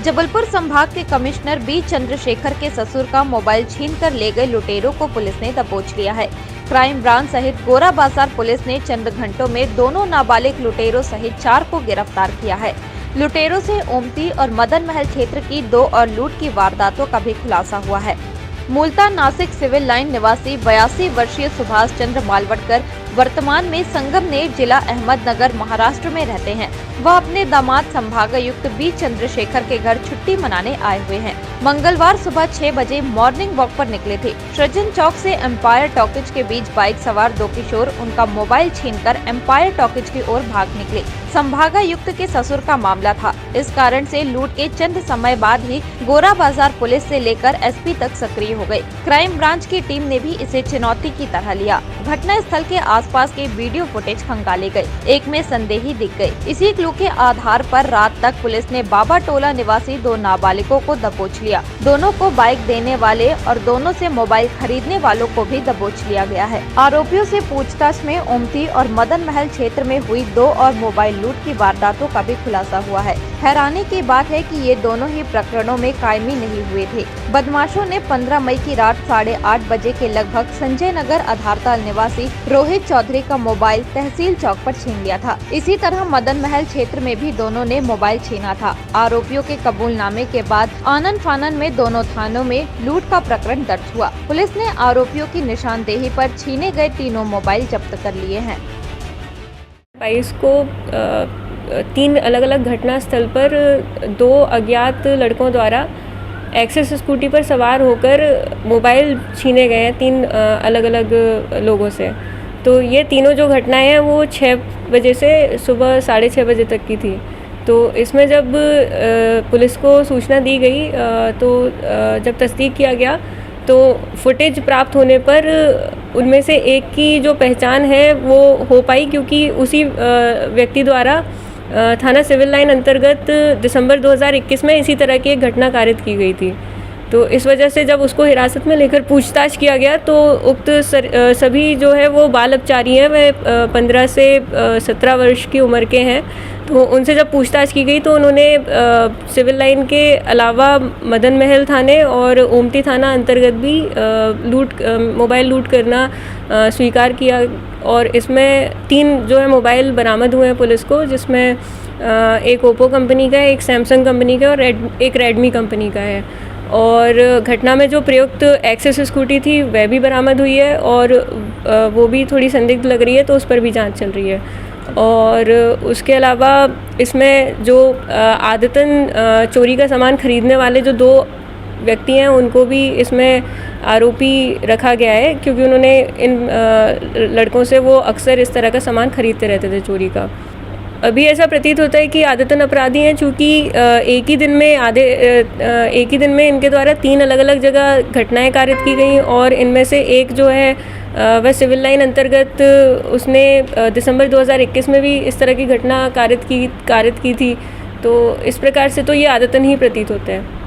जबलपुर संभाग के commissioner B Chandrashekhar के ससुर का मोबाइल छीनकर ले गए लुटेरों को पुलिस ने दबोच लिया है। क्राइम ब्रांच सहित गोरा बाजार पुलिस ने चंद घंटों में दोनों नाबालिग लुटेरों सहित 4 को गिरफ्तार किया है। लुटेरों से ओमती और मदन महल क्षेत्र की 2 और लूट की वारदातों का भी खुलासा हुआ है। मूलतः नासिक सिविल लाइन निवासी 82 वर्षीय सुभाष चंद्र मालवटकर वर्तमान में संगमनेर जिला अहमदनगर महाराष्ट्र में रहते हैं। वह अपने दामाद संभागायुक्त बी चंद्रशेखर के घर छुट्टी मनाने आए हुए हैं। मंगलवार सुबह 6 बजे मॉर्निंग वॉक पर निकले थे। सृजन चौक से एम्पायर टॉकीज के बीच बाइक सवार 2 किशोर उनका मोबाइल छीनकर एम्पायर टॉकीज की ओर भाग निकले। संभागायुक्त के ससुर का मामला था। इस कारण से लूट के चंद समय बाद ही गोरा बाजार पुलिस से लेकर एसपी तक सक्रिय हो गई। क्राइम ब्रांच की टीम ने भी इसे चुनौती की तरह लिया। घटना स्थल के आसपास के वीडियो फुटेज खंगाले गए। एक में संदेही दिख गए। इसी क्लू के आधार पर रात तक पुलिस ने बाबा टोला निवासी 2 नाबालिगों को दबोच लिया। दोनों को बाइक देने वाले और दोनों से मोबाइल खरीदने वालों को भी दबोच लिया गया है। आरोपियों से पूछताछ में ओमती और मदन महल क्षेत्र में हुई 2 और मोबाइल लूट की वारदातों का भी खुलासा हुआ है। हैरानी की बात है कि ये दोनों ही प्रकरणों में कायमी नहीं हुए थे। बदमाशों ने 15 मई की रात 8:30 बजे के लगभग संजय नगर आधारताल निवासी रोहित चौधरी का मोबाइल तहसील चौक पर छीन लिया था। इसी तरह मदन महल क्षेत्र में भी दोनों ने मोबाइल छीना था। आरोपियों के कबूलनामे के बाद आनन फानन में दोनों थानों में लूट का प्रकरण दर्ज हुआ। पुलिस ने आरोपियों की निशानदेही पर छीने गए तीनों मोबाइल जब्त कर लिए हैं। 22 को 3 अलग अलग घटना स्थल पर 2 अज्ञात लड़कों द्वारा एक्सेस स्कूटी पर सवार होकर मोबाइल छीने गए हैं 3 अलग अलग लोगों से। तो ये तीनों जो घटनाएं हैं वो 6 बजे से सुबह 6:30 बजे तक की थी। तो इसमें जब पुलिस को सूचना दी गई तो जब तस्दीक किया गया तो फुटेज प्राप्त होने पर उनमें से एक की जो पहचान है वो हो पाई, क्योंकि उसी व्यक्ति द्वारा थाना सिविल लाइन अंतर्गत दिसंबर 2021 में इसी तरह की एक घटना कारित की गई थी। तो इस वजह से जब उसको हिरासत में लेकर पूछताछ किया गया तो उक्त सभी जो है वो बाल अपचारी हैं। वे 15 से 17 वर्ष की उम्र के हैं। तो उनसे जब पूछताछ की गई तो उन्होंने सिविल लाइन के अलावा मदन महल थाने और ओमती थाना अंतर्गत भी मोबाइल लूट करना स्वीकार किया। और इसमें 3 जो है मोबाइल बरामद हुए हैं पुलिस को, जिसमें एक ओप्पो कंपनी का है, एक सैमसंग कंपनी का और एक रेडमी कंपनी का है। और घटना में जो प्रयुक्त एक्सेस स्कूटी थी वह भी बरामद हुई है और वो भी थोड़ी संदिग्ध लग रही है, तो उस पर भी जांच चल रही है। और उसके अलावा इसमें जो आदतन चोरी का सामान खरीदने वाले जो 2 व्यक्ति हैं उनको भी इसमें आरोपी रखा गया है, क्योंकि उन्होंने इन लड़कों से वो अक्सर इस तरह का सामान खरीदते रहते थे चोरी का। अभी ऐसा प्रतीत होता है कि आदतन अपराधी हैं, चूँकि एक ही दिन में इनके द्वारा 3 अलग अलग जगह घटनाएं कारित की गई और इनमें से एक जो है वह सिविल लाइन अंतर्गत उसने दिसंबर 2021 में भी इस तरह की घटना कारित की थी। तो इस प्रकार से तो ये आदतन ही प्रतीत होते हैं।